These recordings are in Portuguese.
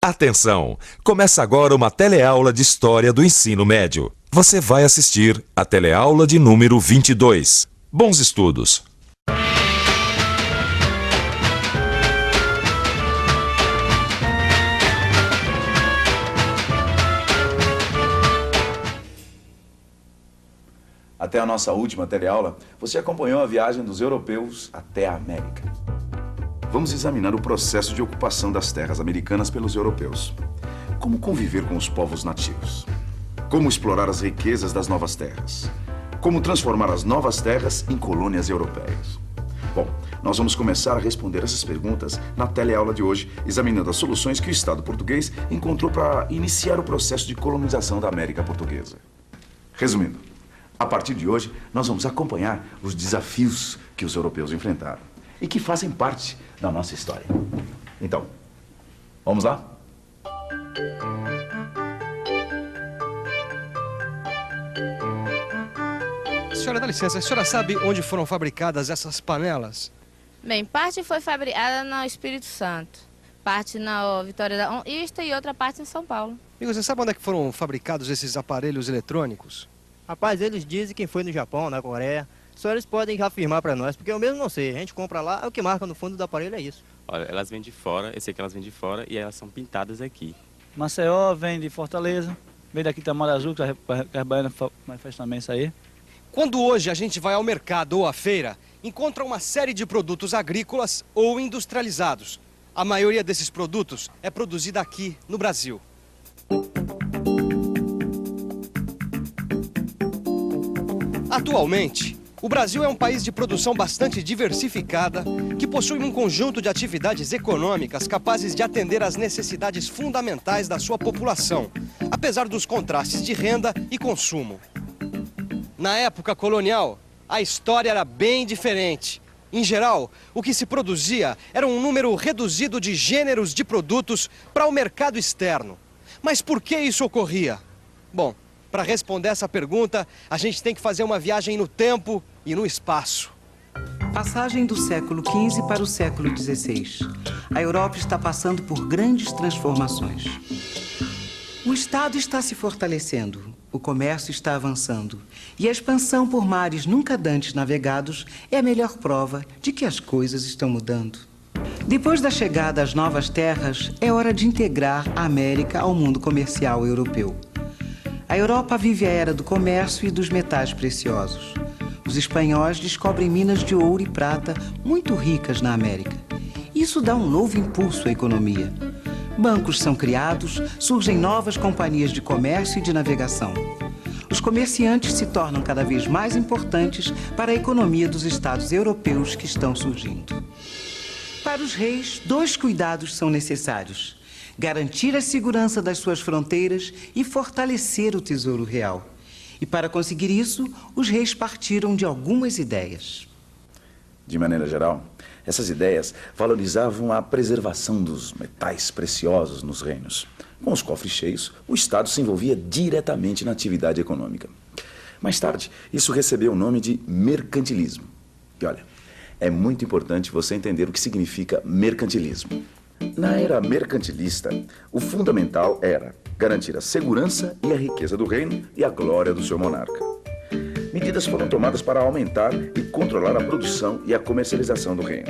Atenção! Começa agora uma teleaula de História do Ensino Médio. Você vai assistir a teleaula de número 22. Bons estudos! Até a nossa última teleaula, você acompanhou a viagem dos europeus até a América. Vamos examinar o processo de ocupação das terras americanas pelos europeus. Como conviver com os povos nativos. Como explorar as riquezas das novas terras. Como transformar as novas terras em colônias europeias. Bom, nós vamos começar a responder essas perguntas na teleaula de hoje, examinando as soluções que o Estado português encontrou para iniciar o processo de colonização da América Portuguesa. Resumindo, a partir de hoje, nós vamos acompanhar os desafios que os europeus enfrentaram e que fazem parte da nossa história. Então, vamos lá? Senhora, dá licença, a senhora sabe onde foram fabricadas essas panelas? Bem, parte foi fabricada no Espírito Santo, parte na Vitória da Conquista e outra parte em São Paulo. Amigo, você sabe onde é que foram fabricados esses aparelhos eletrônicos? Rapaz, eles dizem que foi no Japão, na Coreia. Só eles podem afirmar para nós, porque eu mesmo não sei. A gente compra lá, é o que marca no fundo do aparelho, é isso. Olha, elas vêm de fora, eu sei que elas vêm de fora e elas são pintadas aqui. Maceió vem de Fortaleza, vem daqui da Mar Azul, que a Baiana faz também isso aí. Quando hoje a gente vai ao mercado ou à feira, encontra uma série de produtos agrícolas ou industrializados. A maioria desses produtos é produzida aqui no Brasil. Atualmente, o Brasil é um país de produção bastante diversificada, que possui um conjunto de atividades econômicas capazes de atender às necessidades fundamentais da sua população, apesar dos contrastes de renda e consumo. Na época colonial, a história era bem diferente. Em geral, o que se produzia era um número reduzido de gêneros de produtos para o mercado externo. Mas por que isso ocorria? Bom, para responder essa pergunta, a gente tem que fazer uma viagem no tempo e no espaço. Passagem do século XV para o século XVI. A Europa está passando por grandes transformações. O Estado está se fortalecendo, o comércio está avançando e a expansão por mares nunca dantes navegados é a melhor prova de que as coisas estão mudando. Depois da chegada às novas terras, é hora de integrar a América ao mundo comercial europeu. A Europa vive a era do comércio e dos metais preciosos. Os espanhóis descobrem minas de ouro e prata muito ricas na América. Isso dá um novo impulso à economia. Bancos são criados, surgem novas companhias de comércio e de navegação. Os comerciantes se tornam cada vez mais importantes para a economia dos estados europeus que estão surgindo. Para os reis, dois cuidados são necessários: garantir a segurança das suas fronteiras e fortalecer o tesouro real. E para conseguir isso, os reis partiram de algumas ideias. De maneira geral, essas ideias valorizavam a preservação dos metais preciosos nos reinos. Com os cofres cheios, o Estado se envolvia diretamente na atividade econômica. Mais tarde, isso recebeu o nome de mercantilismo. E olha, é muito importante você entender o que significa mercantilismo. Na era mercantilista, o fundamental era garantir a segurança e a riqueza do reino e a glória do seu monarca. Medidas foram tomadas para aumentar e controlar a produção e a comercialização do reino.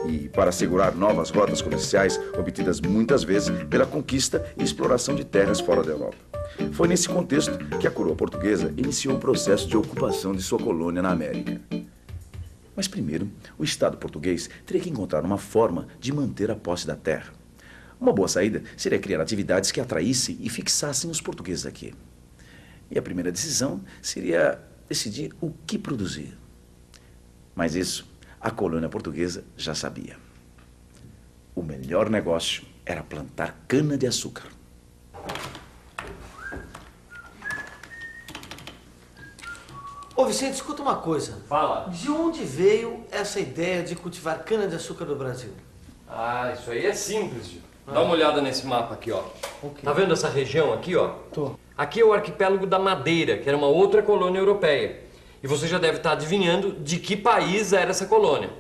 E para assegurar novas rotas comerciais, obtidas muitas vezes pela conquista e exploração de terras fora da Europa. Foi nesse contexto que a coroa portuguesa iniciou o processo de ocupação de sua colônia na América. Mas primeiro, o Estado português teria que encontrar uma forma de manter a posse da terra. Uma boa saída seria criar atividades que atraíssem e fixassem os portugueses aqui. E a primeira decisão seria decidir o que produzir. Mas isso a colônia portuguesa já sabia. O melhor negócio era plantar cana-de-açúcar. Ô Vicente, escuta uma coisa. Fala. De onde veio essa ideia de cultivar cana-de-açúcar no Brasil? Ah, isso aí é simples, Gil. Dá uma olhada nesse mapa aqui, ó. Okay. Tá vendo essa região aqui, ó? Tô. Aqui é o arquipélago da Madeira, que era uma outra colônia europeia. E você já deve estar adivinhando de que país era essa colônia.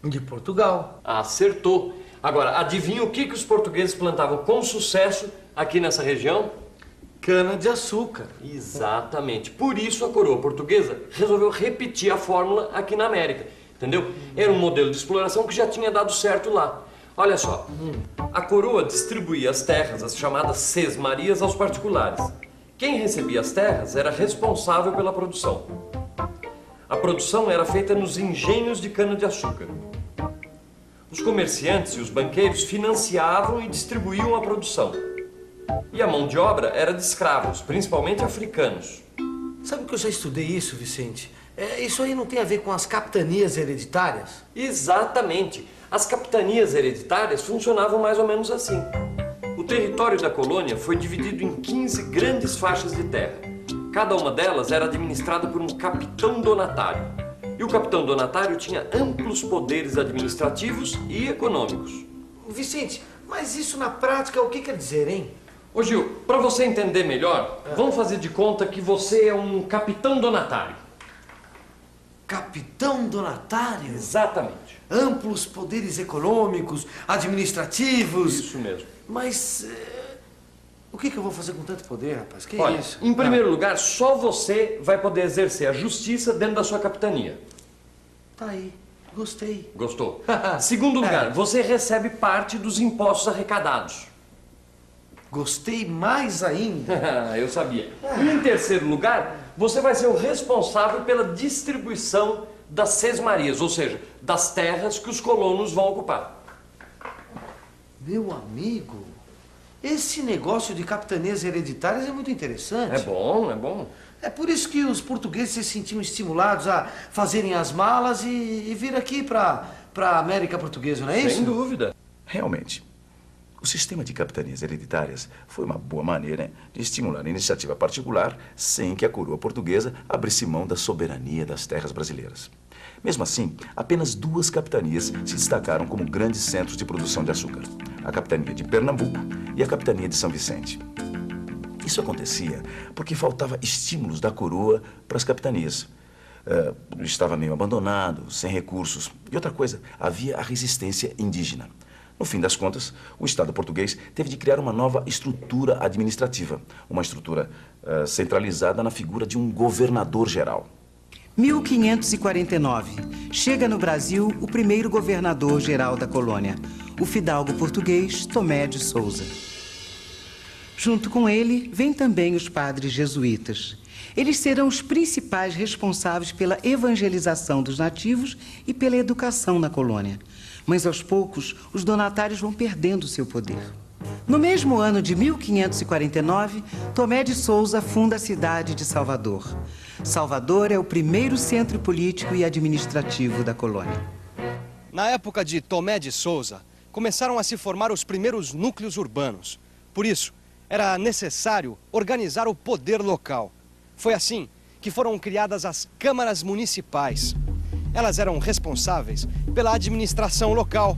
De Portugal. Acertou. Agora, adivinha o que os portugueses plantavam com sucesso aqui nessa região? Cana-de-açúcar. Exatamente. Por isso a coroa portuguesa resolveu repetir a fórmula aqui na América. Entendeu? Era um modelo de exploração que já tinha dado certo lá. Olha só, a coroa distribuía as terras, as chamadas sesmarias, aos particulares. Quem recebia as terras era responsável pela produção. A produção era feita nos engenhos de cana-de-açúcar. Os comerciantes e os banqueiros financiavam e distribuíam a produção. E a mão de obra era de escravos, principalmente africanos. Sabe que eu já estudei isso, Vicente? Isso aí não tem a ver com as capitanias hereditárias? Exatamente. As capitanias hereditárias funcionavam mais ou menos assim. O território da colônia foi dividido em 15 grandes faixas de terra. Cada uma delas era administrada por um capitão donatário. E o capitão donatário tinha amplos poderes administrativos e econômicos. Vicente, mas isso na prática o que quer dizer, hein? Ô Gil, para você entender melhor, vamos fazer de conta que você é um capitão donatário. Capitão donatário? Exatamente. Amplos poderes econômicos, administrativos. Isso mesmo. Mas o que eu vou fazer com tanto poder, rapaz? Que Olha, isso? em primeiro lugar, só você vai poder exercer a justiça dentro da sua capitania. Tá aí. Gostei. Gostou? Segundo lugar, você recebe parte dos impostos arrecadados. Gostei mais ainda. Eu sabia. E em terceiro lugar, você vai ser o responsável pela distribuição das sesmarias, ou seja, das terras que os colonos vão ocupar. Meu amigo, esse negócio de capitanias hereditárias é muito interessante. É bom, é bom. É por isso que os portugueses se sentiam estimulados a fazerem as malas e vir aqui para a América Portuguesa, não é isso? Sem dúvida. Realmente, o sistema de capitanias hereditárias foi uma boa maneira de estimular a iniciativa particular sem que a coroa portuguesa abrisse mão da soberania das terras brasileiras. Mesmo assim, apenas 2 capitanias se destacaram como grandes centros de produção de açúcar: a capitania de Pernambuco e a capitania de São Vicente. Isso acontecia porque faltava estímulos da coroa para as capitanias. Estava meio abandonado, sem recursos. E outra coisa, havia a resistência indígena. No fim das contas, o Estado português teve de criar uma nova estrutura administrativa, uma estrutura centralizada na figura de um governador-geral. 1549. Chega no Brasil o primeiro governador-geral da colônia, o fidalgo português Tomé de Souza. Junto com ele, vêm também os padres jesuítas. Eles serão os principais responsáveis pela evangelização dos nativos e pela educação na colônia. Mas, aos poucos, os donatários vão perdendo seu poder. No mesmo ano de 1549, Tomé de Souza funda a cidade de Salvador. Salvador é o primeiro centro político e administrativo da colônia. Na época de Tomé de Souza, começaram a se formar os primeiros núcleos urbanos. Por isso, era necessário organizar o poder local. Foi assim que foram criadas as câmaras municipais. Elas eram responsáveis pela administração local,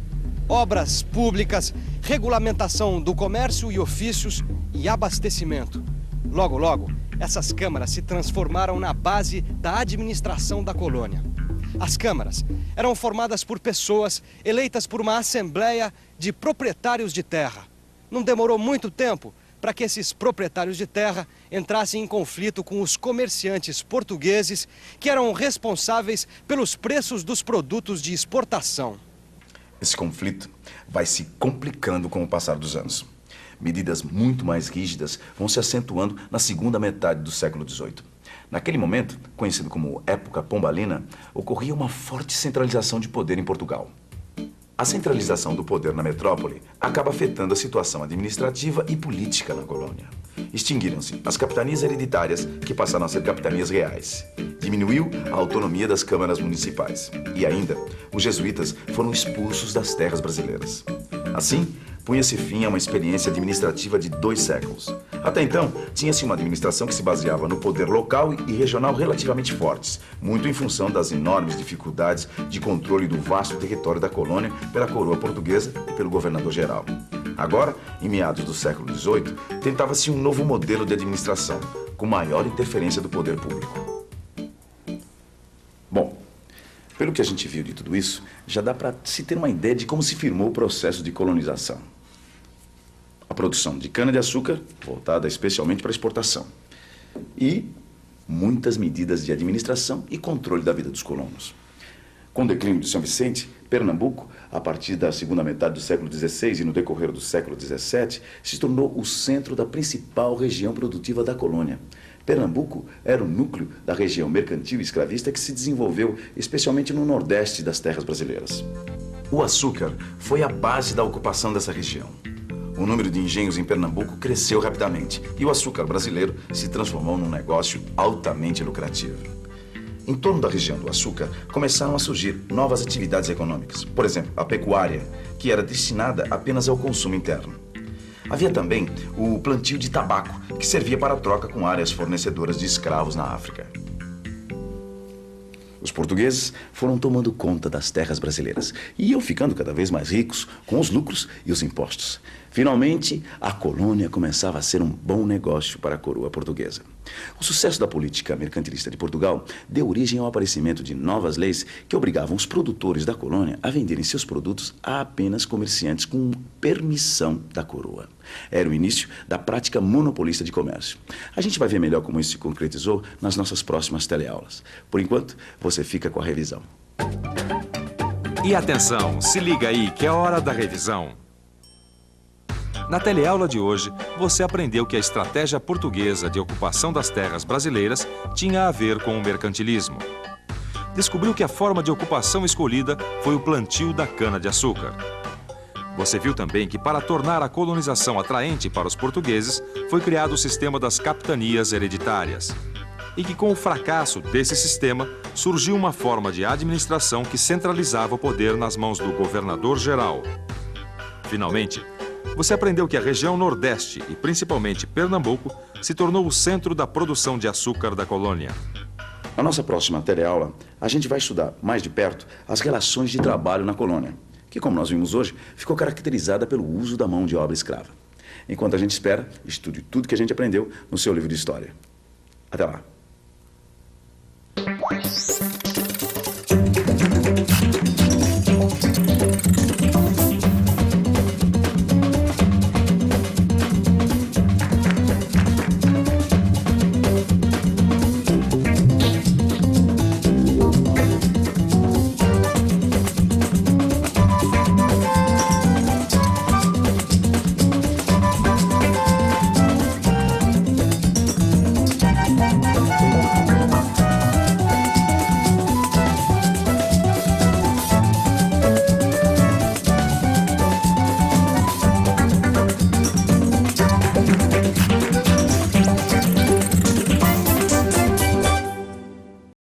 obras públicas, regulamentação do comércio e ofícios e abastecimento. Logo, logo, essas câmaras se transformaram na base da administração da colônia. As câmaras eram formadas por pessoas eleitas por uma assembleia de proprietários de terra. Não demorou muito tempo para que esses proprietários de terra entrassem em conflito com os comerciantes portugueses que eram responsáveis pelos preços dos produtos de exportação. Esse conflito vai se complicando com o passar dos anos. Medidas muito mais rígidas vão se acentuando na segunda metade do século XVIII. Naquele momento, conhecido como Época Pombalina, ocorria uma forte centralização de poder em Portugal. A centralização do poder na metrópole acaba afetando a situação administrativa e política na colônia. Extinguiram-se as capitanias hereditárias, que passaram a ser capitanias reais. Diminuiu a autonomia das câmaras municipais. E ainda, os jesuítas foram expulsos das terras brasileiras. Assim, punha-se fim a uma experiência administrativa de 2 séculos. Até então, tinha-se uma administração que se baseava no poder local e regional relativamente fortes, muito em função das enormes dificuldades de controle do vasto território da colônia pela coroa portuguesa e pelo governador-geral. Agora, em meados do século XVIII, tentava-se um novo modelo de administração, com maior interferência do poder público. Bom, Pelo que a gente viu de tudo isso, já dá para se ter uma ideia de como se firmou o processo de colonização. A produção de cana-de-açúcar, voltada especialmente para exportação. E muitas medidas de administração e controle da vida dos colonos. Com o declínio de São Vicente, Pernambuco, a partir da segunda metade do século XVI e no decorrer do século XVII, se tornou o centro da principal região produtiva da colônia. Pernambuco era o núcleo da região mercantil e escravista que se desenvolveu especialmente no nordeste das terras brasileiras. O açúcar foi a base da ocupação dessa região. O número de engenhos em Pernambuco cresceu rapidamente e o açúcar brasileiro se transformou num negócio altamente lucrativo. Em torno da região do açúcar, começaram a surgir novas atividades econômicas. Por exemplo, a pecuária, que era destinada apenas ao consumo interno. Havia também o plantio de tabaco, que servia para a troca com áreas fornecedoras de escravos na África. Os portugueses foram tomando conta das terras brasileiras e iam ficando cada vez mais ricos com os lucros e os impostos. Finalmente, a colônia começava a ser um bom negócio para a coroa portuguesa. O sucesso da política mercantilista de Portugal deu origem ao aparecimento de novas leis que obrigavam os produtores da colônia a venderem seus produtos a apenas comerciantes com permissão da coroa. Era o início da prática monopolista de comércio. A gente vai ver melhor como isso se concretizou nas nossas próximas teleaulas. Por enquanto, você fica com a revisão. E atenção, se liga aí que é hora da revisão. Na teleaula de hoje, você aprendeu que a estratégia portuguesa de ocupação das terras brasileiras tinha a ver com o mercantilismo. Descobriu que a forma de ocupação escolhida foi o plantio da cana-de-açúcar. Você viu também que, para tornar a colonização atraente para os portugueses, foi criado o sistema das capitanias hereditárias. E que, com o fracasso desse sistema, surgiu uma forma de administração que centralizava o poder nas mãos do governador-geral. Finalmente, você aprendeu que a região Nordeste, e principalmente Pernambuco, se tornou o centro da produção de açúcar da colônia. Na nossa próxima teleaula, a gente vai estudar mais de perto as relações de trabalho na colônia, que, como nós vimos hoje, ficou caracterizada pelo uso da mão de obra escrava. Enquanto a gente espera, estude tudo que a gente aprendeu no seu livro de história. Até lá!